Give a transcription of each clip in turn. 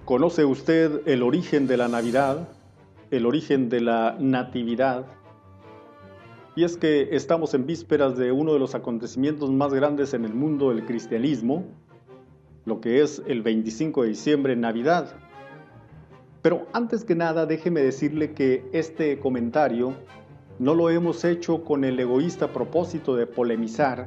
¿Conoce usted el origen de la Navidad, el origen de la Natividad? Y es que estamos en vísperas de uno de los acontecimientos más grandes en el mundo del cristianismo, lo que es el 25 de diciembre, Navidad. Pero antes que nada, déjeme decirle que este comentario no lo hemos hecho con el egoísta propósito de polemizar,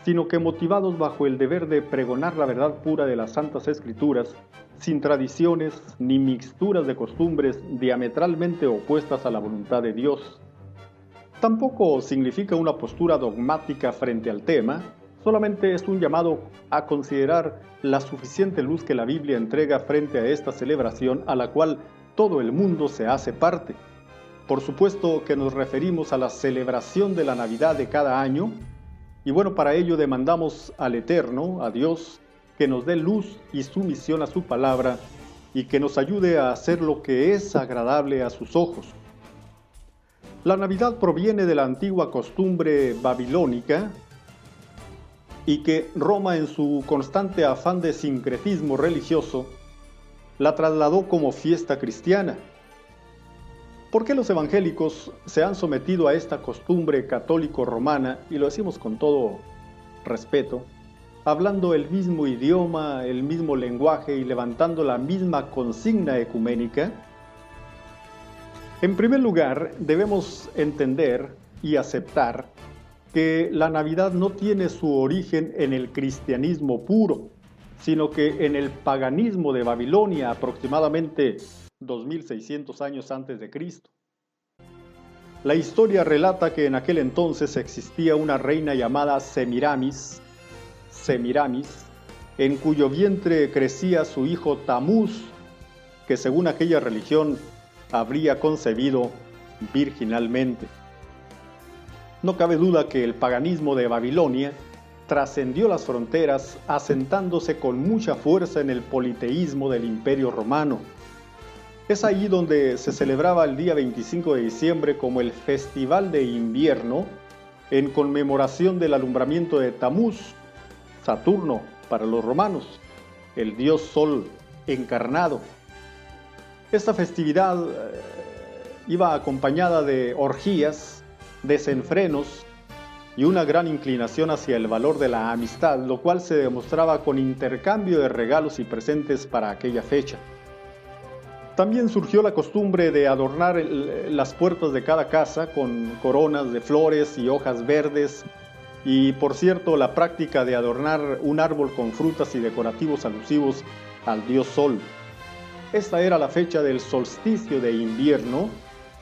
sino que motivados bajo el deber de pregonar la verdad pura de las Santas Escrituras, sin tradiciones ni mixturas de costumbres diametralmente opuestas a la voluntad de Dios. Tampoco significa una postura dogmática frente al tema, solamente es un llamado a considerar la suficiente luz que la Biblia entrega frente a esta celebración a la cual todo el mundo se hace parte. Por supuesto que nos referimos a la celebración de la Navidad de cada año, y bueno, para ello demandamos al Eterno, a Dios, que nos dé luz y sumisión a su palabra y que nos ayude a hacer lo que es agradable a sus ojos. La Navidad proviene de la antigua costumbre babilónica y que Roma, en su constante afán de sincretismo religioso, la trasladó como fiesta cristiana. ¿Por qué los evangélicos se han sometido a esta costumbre católico-romana, y lo decimos con todo respeto, hablando el mismo idioma, el mismo lenguaje y levantando la misma consigna ecuménica? En primer lugar, debemos entender y aceptar que la Navidad no tiene su origen en el cristianismo puro, sino que en el paganismo de Babilonia, aproximadamente 2600 años antes de Cristo. La historia relata que en aquel entonces existía una reina llamada Semiramis, en cuyo vientre crecía su hijo Tamuz, que según aquella religión habría concebido virginalmente. No cabe duda que el paganismo de Babilonia trascendió las fronteras, asentándose con mucha fuerza en el politeísmo del Imperio Romano. Es ahí donde se celebraba el día 25 de diciembre como el Festival de Invierno, en conmemoración del alumbramiento de Tamuz, Saturno para los romanos, el dios Sol encarnado. Esta festividad iba acompañada de orgías, desenfrenos y una gran inclinación hacia el valor de la amistad, lo cual se demostraba con intercambio de regalos y presentes para aquella fecha. También surgió la costumbre de adornar las puertas de cada casa con coronas de flores y hojas verdes, y por cierto la práctica de adornar un árbol con frutas y decorativos alusivos al dios Sol. Esta era la fecha del solsticio de invierno,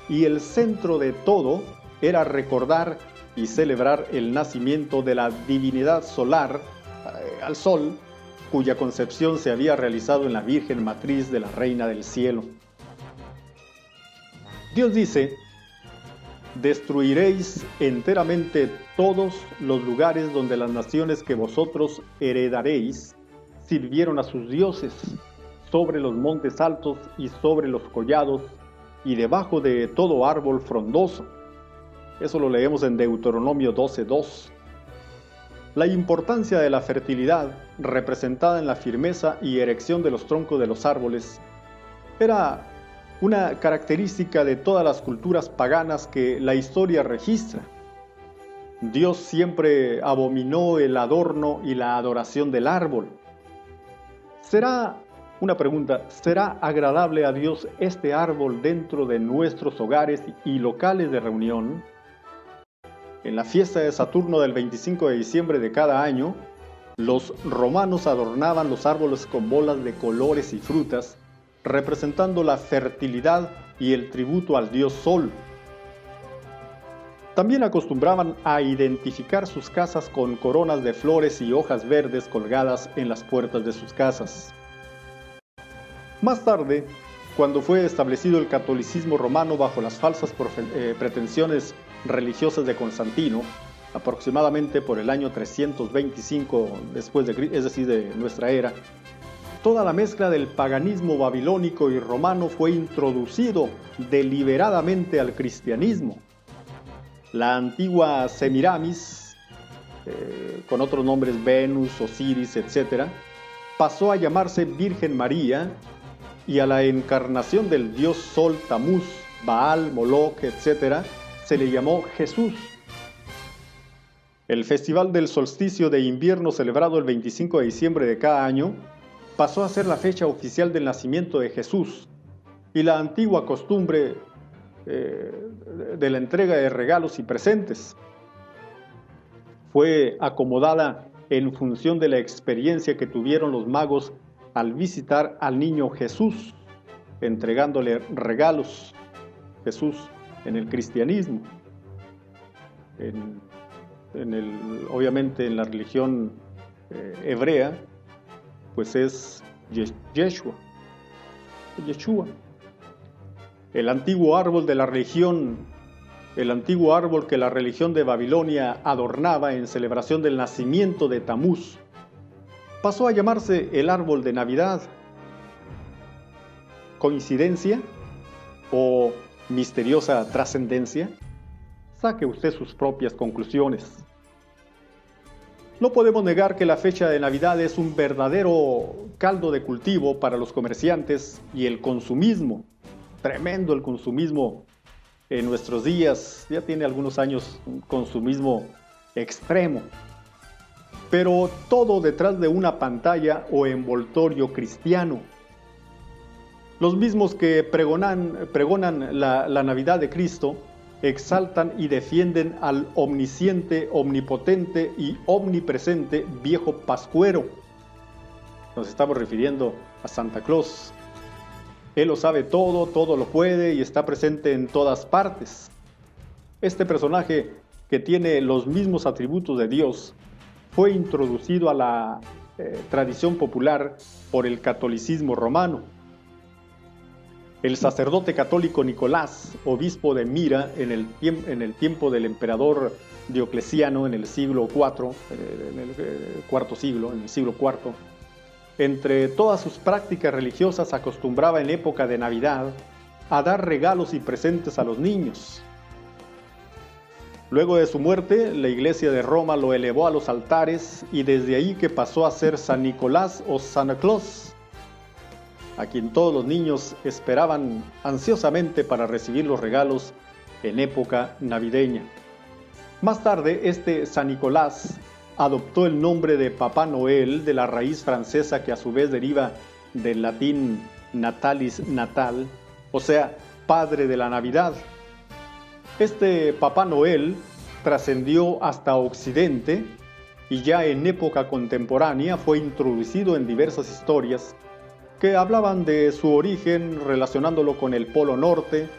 y el centro de todo era recordar y celebrar el nacimiento de la divinidad solar, al sol, cuya concepción se había realizado en la Virgen Matriz de la Reina del Cielo. Dios dice: destruiréis enteramente todos los lugares donde las naciones que vosotros heredaréis sirvieron a sus dioses, sobre los montes altos y sobre los collados, y debajo de todo árbol frondoso. Eso lo leemos en Deuteronomio 12:2. La importancia de la fertilidad, representada en la firmeza y erección de los troncos de los árboles, era una característica de todas las culturas paganas que la historia registra. Dios siempre abominó el adorno y la adoración del árbol. ¿Será agradable a Dios este árbol dentro de nuestros hogares y locales de reunión? En la fiesta de Saturno del 25 de diciembre de cada año, los romanos adornaban los árboles con bolas de colores y frutas, representando la fertilidad y el tributo al dios Sol. También acostumbraban a identificar sus casas con coronas de flores y hojas verdes colgadas en las puertas de sus casas. Más tarde, cuando fue establecido el catolicismo romano bajo las falsas pretensiones religiosas de Constantino, aproximadamente por el año 325 después de Cristo, es decir, de nuestra era, toda la mezcla del paganismo babilónico y romano fue introducido deliberadamente al cristianismo. La antigua Semiramis, con otros nombres Venus, Osiris, etc., pasó a llamarse Virgen María, y a la encarnación del dios Sol, Tamuz, Baal, Moloch, etc., se le llamó Jesús. El festival del solsticio de invierno, celebrado el 25 de diciembre de cada año, pasó a ser la fecha oficial del nacimiento de Jesús, y la antigua costumbre de la entrega de regalos y presentes fue acomodada en función de la experiencia que tuvieron los magos al visitar al niño Jesús, entregándole regalos. Jesús en el cristianismo, obviamente en la religión hebrea, pues es Yeshua. El antiguo árbol de la religión, el antiguo árbol que la religión de Babilonia adornaba en celebración del nacimiento de Tamuz, pasó a llamarse el árbol de Navidad. ¿Coincidencia o misteriosa trascendencia? Saque usted sus propias conclusiones. No podemos negar que la fecha de Navidad es un verdadero caldo de cultivo para los comerciantes y el consumismo. Tremendo el consumismo en nuestros días. Ya tiene algunos años un consumismo extremo. Pero todo detrás de una pantalla o envoltorio cristiano. Los mismos que pregonan la Navidad de Cristo exaltan y defienden al omnisciente, omnipotente y omnipresente viejo pascuero. Nos estamos refiriendo a Santa Claus. Él lo sabe todo, todo lo puede y está presente en todas partes. Este personaje, que tiene los mismos atributos de Dios, fue introducido a la tradición popular por el catolicismo romano. El sacerdote católico Nicolás, obispo de Mira en el tiempo del emperador Diocleciano en el siglo IV, en el siglo IV, entre todas sus prácticas religiosas acostumbraba en época de Navidad a dar regalos y presentes a los niños. Luego de su muerte, la Iglesia de Roma lo elevó a los altares y desde ahí que pasó a ser San Nicolás o Santa Claus, a quien todos los niños esperaban ansiosamente para recibir los regalos en época navideña. Más tarde, este San Nicolás adoptó el nombre de Papá Noel, de la raíz francesa que a su vez deriva del latín natalis, natal, o sea, Padre de la Navidad. Este Papá Noel trascendió hasta Occidente y ya en época contemporánea fue introducido en diversas historias que hablaban de su origen relacionándolo con el Polo Norte,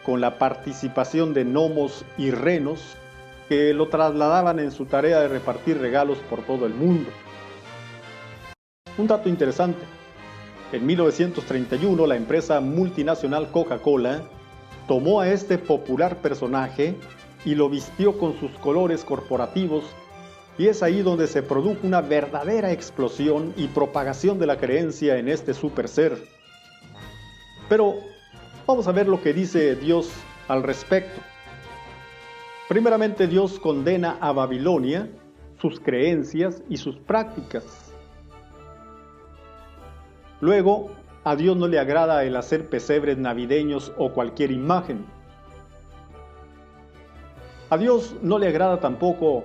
con la participación de gnomos y renos que lo trasladaban en su tarea de repartir regalos por todo el mundo. Un dato interesante: en 1931 la empresa multinacional Coca-Cola tomó a este popular personaje y lo vistió con sus colores corporativos, y es ahí donde se produjo una verdadera explosión y propagación de la creencia en este super ser. Pero vamos a ver lo que dice Dios al respecto. Primeramente, Dios condena a Babilonia, sus creencias y sus prácticas. Luego, a Dios no le agrada el hacer pesebres navideños o cualquier imagen. A Dios no le agrada tampoco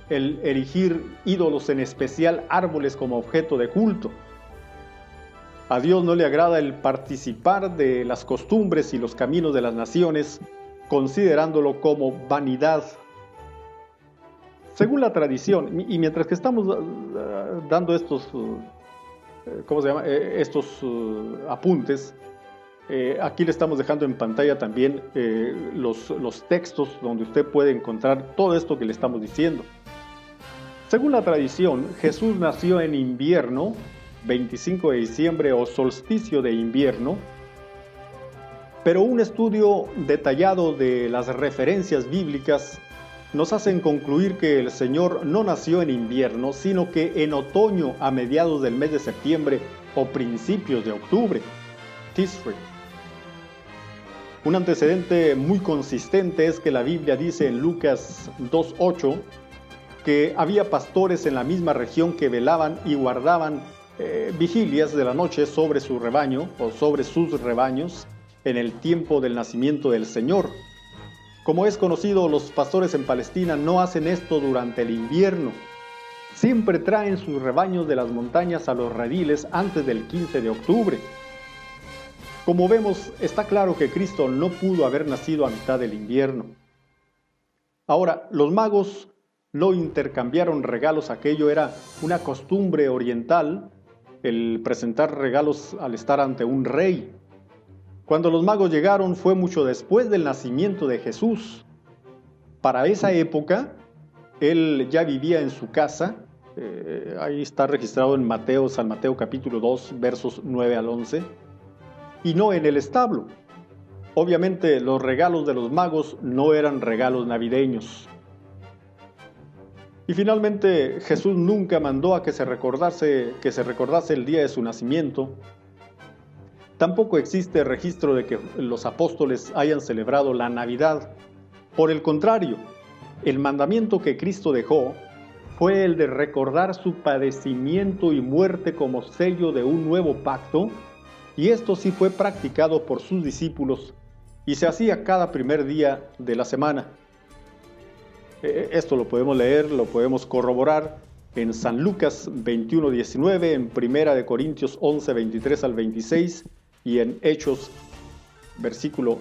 el erigir ídolos, en especial árboles, como objeto de culto. A Dios no le agrada el participar de las costumbres y los caminos de las naciones, considerándolo como vanidad. Según la tradición, y mientras que estamos dando estos apuntes, aquí le estamos dejando en pantalla también los textos donde usted puede encontrar todo esto que le estamos diciendo. Según la tradición, Jesús nació en invierno, 25 de diciembre o solsticio de invierno, pero un estudio detallado de las referencias bíblicas nos hacen concluir que el Señor no nació en invierno, sino que en otoño, a mediados del mes de septiembre o principios de octubre, Tishrei. Un antecedente muy consistente es que la Biblia dice en Lucas 2:8 que había pastores en la misma región que velaban y guardaban vigilias de la noche sobre su rebaño o sobre sus rebaños en el tiempo del nacimiento del Señor. Como es conocido, los pastores en Palestina no hacen esto durante el invierno. Siempre traen sus rebaños de las montañas a los rediles antes del 15 de octubre. Como vemos, está claro que Cristo no pudo haber nacido a mitad del invierno. Ahora, los magos no intercambiaron regalos, aquello era una costumbre oriental, el presentar regalos al estar ante un rey. Cuando los magos llegaron fue mucho después del nacimiento de Jesús. Para esa época, él ya vivía en su casa, ahí está registrado en San Mateo capítulo 2, versos 9 al 11, y no en el establo. Obviamente los regalos de los magos no eran regalos navideños. Y finalmente Jesús nunca mandó a que se recordase el día de su nacimiento. Tampoco existe registro de que los apóstoles hayan celebrado la Navidad. Por el contrario, el mandamiento que Cristo dejó fue el de recordar su padecimiento y muerte como sello de un nuevo pacto, y esto sí fue practicado por sus discípulos y se hacía cada primer día de la semana. Esto lo podemos leer, lo podemos corroborar en San Lucas 21:19, en Primera de Corintios 11:23 al 26 y en Hechos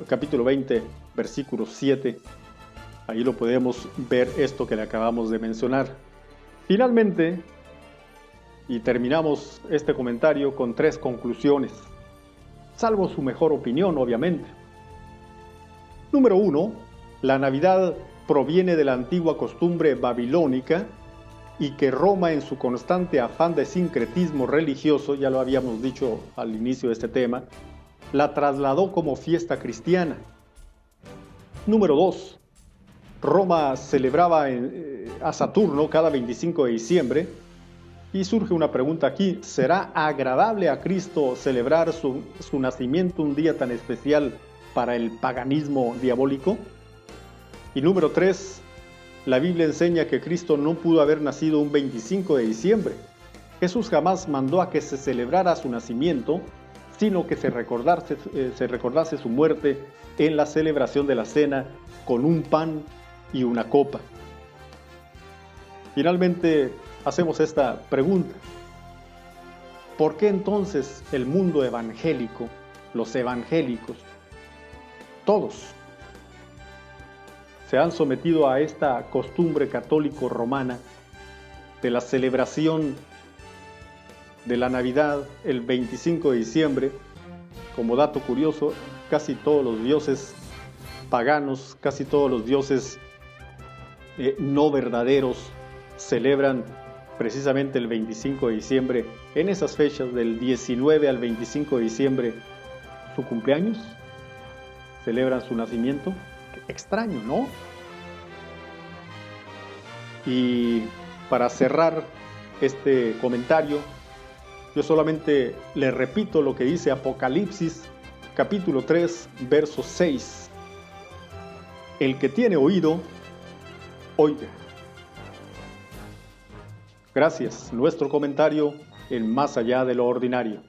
capítulo 20, versículo 7. Ahí lo podemos ver esto que le acabamos de mencionar. Finalmente, y terminamos este comentario con 3 conclusiones, salvo su mejor opinión, obviamente. Número 1, la Navidad proviene de la antigua costumbre babilónica y que Roma, en su constante afán de sincretismo religioso, ya lo habíamos dicho al inicio de este tema, la trasladó como fiesta cristiana. Número 2, Roma celebraba a Saturno cada 25 de diciembre, y surge una pregunta aquí: ¿será agradable a Cristo celebrar su nacimiento un día tan especial para el paganismo diabólico? Y número 3, la Biblia enseña que Cristo no pudo haber nacido un 25 de diciembre. Jesús jamás mandó a que se celebrara su nacimiento, sino que se recordase su muerte en la celebración de la cena con un pan y una copa. Finalmente, hacemos esta pregunta: ¿por qué entonces el mundo evangélico, los evangélicos, todos, se han sometido a esta costumbre católico-romana de la celebración de la Navidad el 25 de diciembre? Como dato curioso, casi todos los dioses paganos, casi todos los dioses no verdaderos celebran precisamente el 25 de diciembre, en esas fechas del 19 al 25 de diciembre, su cumpleaños, celebran su nacimiento. Extraño, ¿no? Y para cerrar este comentario, yo solamente le repito lo que dice Apocalipsis capítulo 3, verso 6. El que tiene oído, oiga. Gracias, nuestro comentario en Más allá de lo ordinario.